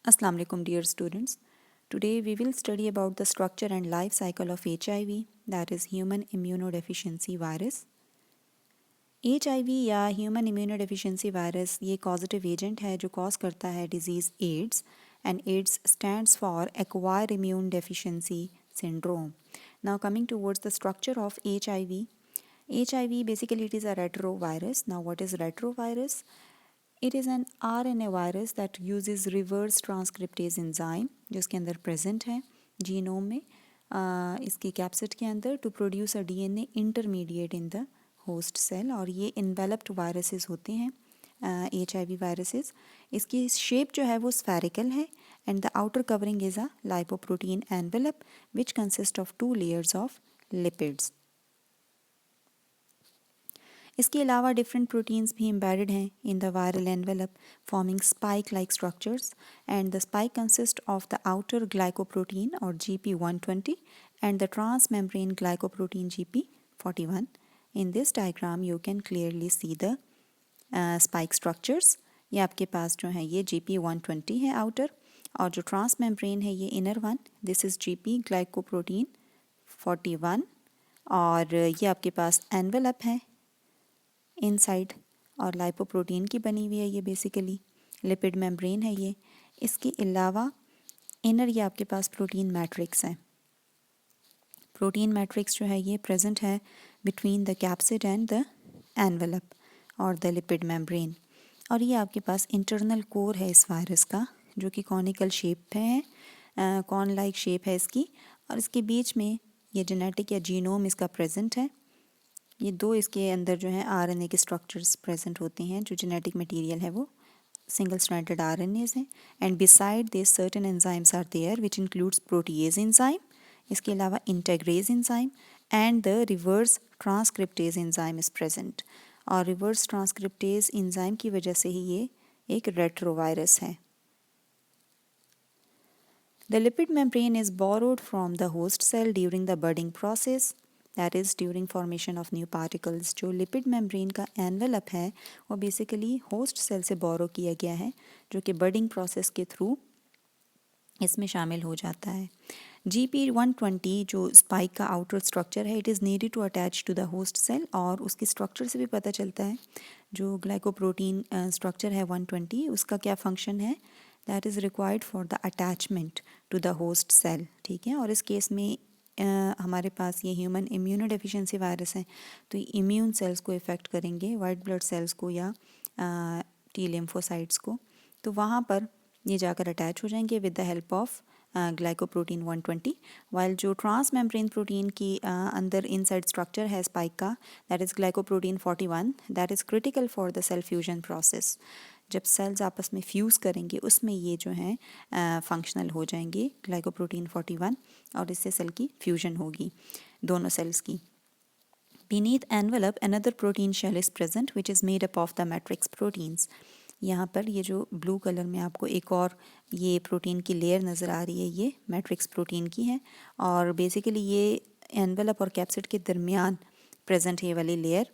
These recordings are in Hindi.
Assalamu alaikum dear students. Today we will study about the structure and life cycle of HIV, that is human immunodeficiency virus. HIV या ह्यूमन इम्यूनोडेफिशिएंसी वायरस ये कॉजेटिव एजेंट है जो कॉज करता है disease AIDS and AIDS stands for acquired immune deficiency syndrome. Now coming towards the structure of HIV. HIV basically it is a retrovirus. Now what is retrovirus? It is an RNA virus that uses reverse transcriptase enzyme जो इसके अंदर प्रेजेंट है जीनोम में इसकी कैप्सिड के अंदर to produce a DNA intermediate in the host cell और ये इन्वेलप्ड वायरसेस होते हैं HIV वायरसेस. इसकी शेप जो है वो स्फेरिकल है and the outer covering is a lipoprotein envelope which consist of 2 layers of lipids. इसके अलावा डिफरेंट प्रोटीन्स भी एम्बेडेड हैं in the viral envelope forming spike like structures and the spike consist of the outer glycoprotein और GP120 and the transmembrane glycoprotein GP41. In this diagram you can clearly see the spike structures. ये आपके पास जो है ये GP120 है आउटर और जो ट्रांस मेम्ब्रेन है ये inner one. This is GP glycoprotein 41 और ये आपके पास एनवेलप है इनसाइड और लाइपोप्रोटीन की बनी हुई है. ये बेसिकली लिपिड मेम्ब्रेन है ये. इसके अलावा इनर ये आपके पास प्रोटीन मैट्रिक्स है. प्रोटीन मैट्रिक्स जो है ये प्रेजेंट है between the capsid and the envelope और द लिपिड मेम्ब्रेन. और ये आपके पास इंटरनल कोर है इस वायरस का जो कि कॉनिकल शेप है, कॉर्न लाइक शेप है इसकी. और इसके बीच में ये जेनेटिक या जीनोम इसका प्रेजेंट है. ये दो इसके अंदर जो है RNA के स्ट्रक्चर्स प्रेजेंट होते हैं. जो जेनेटिक मटेरियल है वो सिंगल स्ट्रैंडेड RNAs हैं and beside this certain enzymes are there which includes protease enzyme. इसके अलावा integrase enzyme and the reverse transcriptase enzyme is present. और रिवर्स ट्रांसक्रिप्टेज एंजाइम की वजह से ही ये एक रेट्रोवायरस है. The lipid membrane is borrowed from the host cell during the budding process, that is during formation of new particles. जो lipid membrane का envelope है वो basically host cell से borrow किया गया है जो कि budding process के through इसमें शामिल हो जाता है. GP120 जो स्पाइक का आउटर स्ट्रक्चर है it is needed to attach to the host cell और उसकी स्ट्रक्चर से भी पता चलता है जो ग्लाइकोप्रोटीन स्ट्रक्चर है 120 उसका क्या फंक्शन है that is required for the attachment to the host cell. ठीक है. और इस केस में हमारे पास ये ह्यूमन इम्यूनोडेफिशिएंसी वायरस है तो इम्यून सेल्स को इफ़ेक्ट करेंगे, वाइट ब्लड सेल्स को या T लिम्फोसाइट्स को. तो वहाँ पर ये जाकर अटैच हो जाएंगे with the help of glycoprotein 120. While जो ट्रांस मेम्ब्रेन प्रोटीन की अंदर इनसाइड स्ट्रक्चर है स्पाइक का that is glycoprotein 41 that is critical for the cell fusion process. जब सेल्स आपस में फ्यूज़ करेंगे उसमें ये जो है फंक्शनल हो जाएंगे ग्लाइकोप्रोटीन 41 और इससे सेल की फ्यूजन होगी दोनों सेल्स की. Beneath envelope another protein shell is present which is made up of the matrix proteins. यहाँ पर ये जो ब्लू कलर में आपको एक और ये प्रोटीन की लेयर नज़र आ रही है ये मैट्रिक्स प्रोटीन की है और बेसिकली ये एनवेलप और कैप्सिड के दरमियान प्रेजेंट है ये वाली लेयर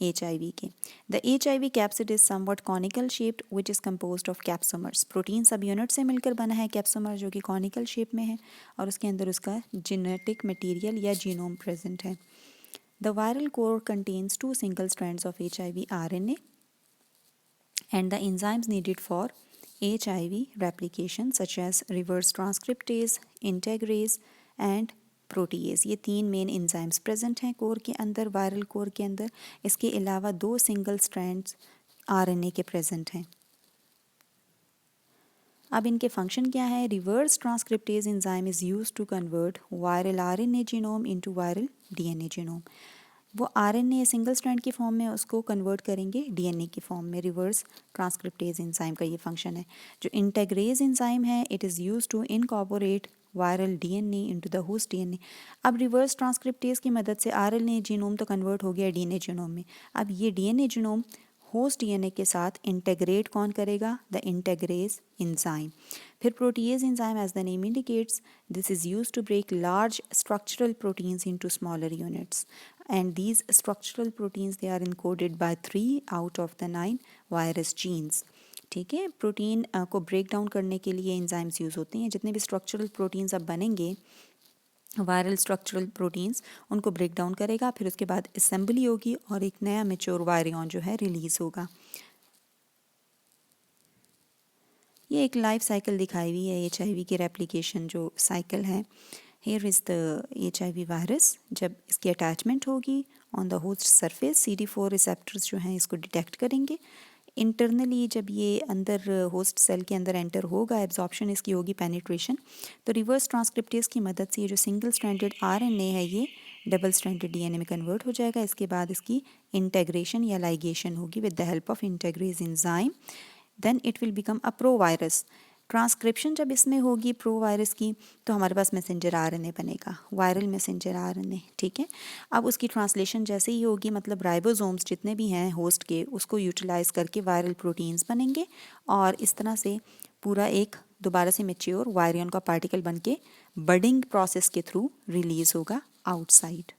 HIV के. The HIV capsid is somewhat conical shaped which is composed of capsomers. Protein सब यूनिट से मिलकर बना है कैप्सोमर जो कि कॉनिकल शेप में है और उसके अंदर उसका जेनेटिक मटेरियल या जीनोम प्रेजेंट है. The viral core contains 2 single strands of HIV RNA and the enzymes needed for HIV replication such as reverse transcriptase, integrase and protease. ये 3 मेन एंजाइम्स प्रेजेंट हैं कोर के अंदर, वायरल कोर के अंदर. इसके अलावा 2 सिंगल स्ट्रैंड्स RNA के प्रेजेंट हैं. अब इनके फंक्शन क्या है. Reverse transcriptase enzyme is used to convert viral RNA genome into viral DNA genome. वो RNA सिंगल स्ट्रैंड की फॉर्म में उसको कन्वर्ट करेंगे DNA की फॉर्म में. रिवर्स ट्रांसक्रिप्टेज एंजाइम का ये फंक्शन है. जो इंटेग्रेज एंजाइम है it is use to incorporate viral DNA into the host DNA. अब रिवर्स ट्रांसक्रिप्टेज की मदद से RNA जीनोम तो कन्वर्ट हो गया DNA जीनोम में. अब ये DNA जीनोम होस्ट DNA के साथ इंटेग्रेट कौन करेगा. The integrase enzyme. फिर protease enzyme as the name indicates this is use to break large structural proteins into smaller units and these structural proteins they are encoded by 3 out of the 9 virus genes. ठीक है। प्रोटीन को ब्रेक डाउन करने के लिए एंजाइम्स यूज़ होते हैं। जितने भी स्ट्रक्चरल प्रोटीन्स अब बनेंगे, वायरल स्ट्रक्चरल प्रोटीन्स, उनको ब्रेक डाउन करेगा, फिर उसके बाद असेंबली होगी और एक नया मेच्योर वायरियन जो है रिलीज़ होगा। ये एक लाइफ साइकिल दिखाई हुई है HIV की रेप्लिकेशन जो साइकिल है। Here is the HIV virus. जब इसकी अटैचमेंट होगी on the host surface, CD4 receptors जो हैं इसको डिटेक्ट करेंगे। इंटरनली जब ये अंदर होस्ट सेल के अंदर एंटर होगा, एब्जॉर्प्शन इसकी होगी, पेनिट्रेशन, तो रिवर्स ट्रांसक्रिप्टेज की मदद से ये जो सिंगल स्ट्रैंडेड RNA है ये डबल स्ट्रैंडेड DNA में कन्वर्ट हो जाएगा। इसके बाद इसकी इंटेग्रेशन या लाइगेशन होगी with the help of integrase enzyme. Then it will become a provirus. Transcription जब इसमें होगी प्रो वायरस की, तो हमारे पास मैसेंजर RNA बनेगा, वायरल मैसेंजर RNA। ठीक है। अब उसकी ट्रांसलेशन जैसे ही होगी, मतलब राइबोसोम्स जितने भी हैं होस्ट के, उसको यूटिलाइज करके वायरल प्रोटीन्स बनेंगे और इस तरह से पूरा एक दोबारा से मेच्योर वायरियन का पार्टिकल बन के बडिंग प्रोसेस के थ्रू रिलीज होगा आउटसाइड।